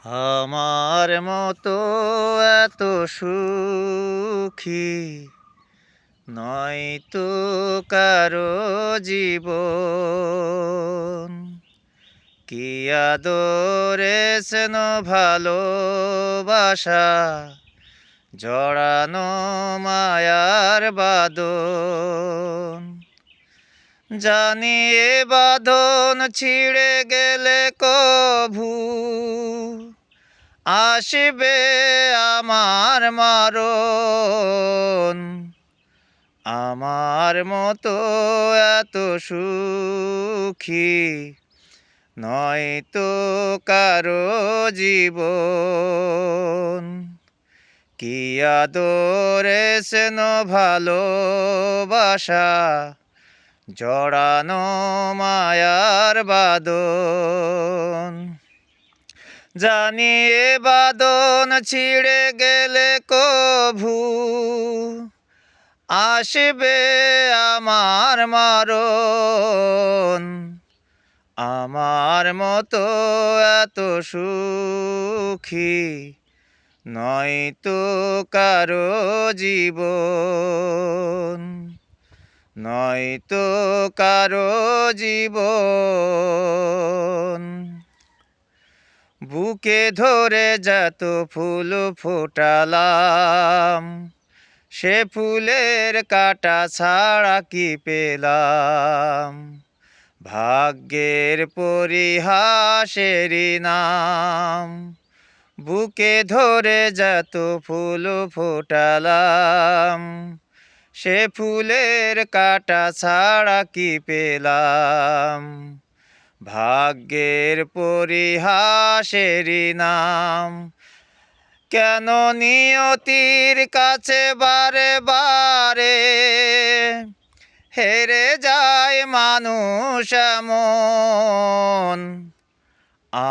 আমার মতো এত সুখী নয়তো কারো জীবন। কি আদরে স্নেহ ভালোবাসা জড়ানো মায়ার বাঁধন। জানি এ বাঁধন ছিঁড়ে গেলে কভু আসবে আমার মারণ। আমার মতো এত সুখী নয়তো কারো জীবন। কি আদরে স্নেহ ভালোবাসা জড়ানো মায়ার বাঁধন। জানি এ বাঁধন ছিঁড়ে গেলে কভু আসবে আমার মারণ। আমার মতো এত সুখী নয়তো কারো জীবন, নয়তো কারো জীবন। বুকে ধরে যত ফুল ফোটালাম, সে ফুলের কাঁটা ছাড়া কি পেলাম। ভাগ্যের পরিহাসেরই নাম। বুকে ধরে যত ফুল ফোটালাম, সে ফুলের কাঁটা ছাড়া কি পেলাম। ভাগ্যের পরিহাসেরই নাম। কেন নিয়তির কাছে বারে বারে হেরে যায় মানুষ এমন।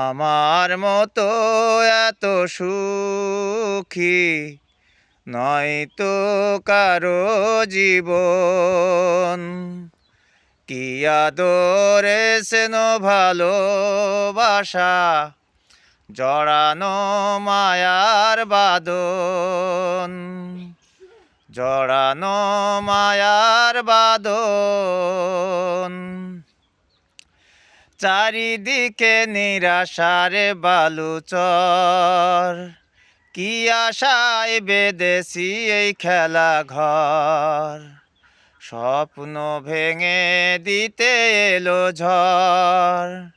আমার মতো এত সুখী নয়তো কারো জীবন। কি আদরে স্নেহ ভালোবাসা জড়ানো মায়ার বাঁধন, জড়ানো মায়ার বাঁধন। চারিদিকে নিরাশার বালুচর, কি আশায় বেঁধেছি এই খেলা ঘর। স্বপ্ন ভেঙে দিতে এলো ঝড়।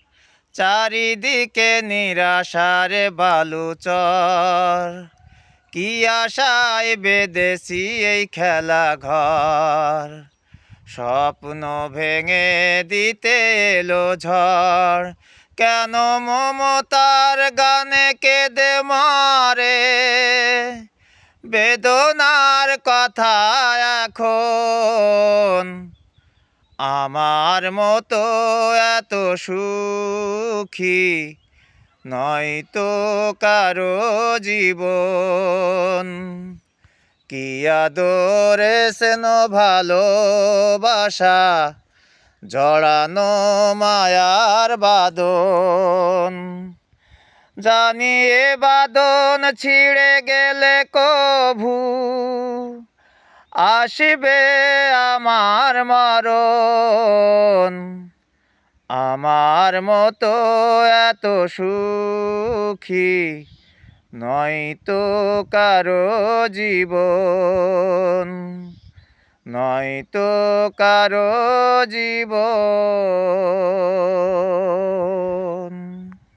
চারিদিকে নিরাশার বালুচর, কি আশায় বেঁধেছি এই খেলা ঘর। স্বপ্ন ভেঙে দিতে এলো ঝড়। কেন মমতার গানে কেঁদে মরে বেদনার কথা এখন। আমার মতো এত সুখী নয়তো কারো জীবন। কি আদরে স্নেহ ভালোবাসা জড়ানো মায়ার বাঁধন। জানি এ বাঁধন ছিঁড়ে গেলে কভু আসবে আমার মরণ। আমার মতো এত সুখী নয়তো কারো জীবন, নয়তো কারো জীবন।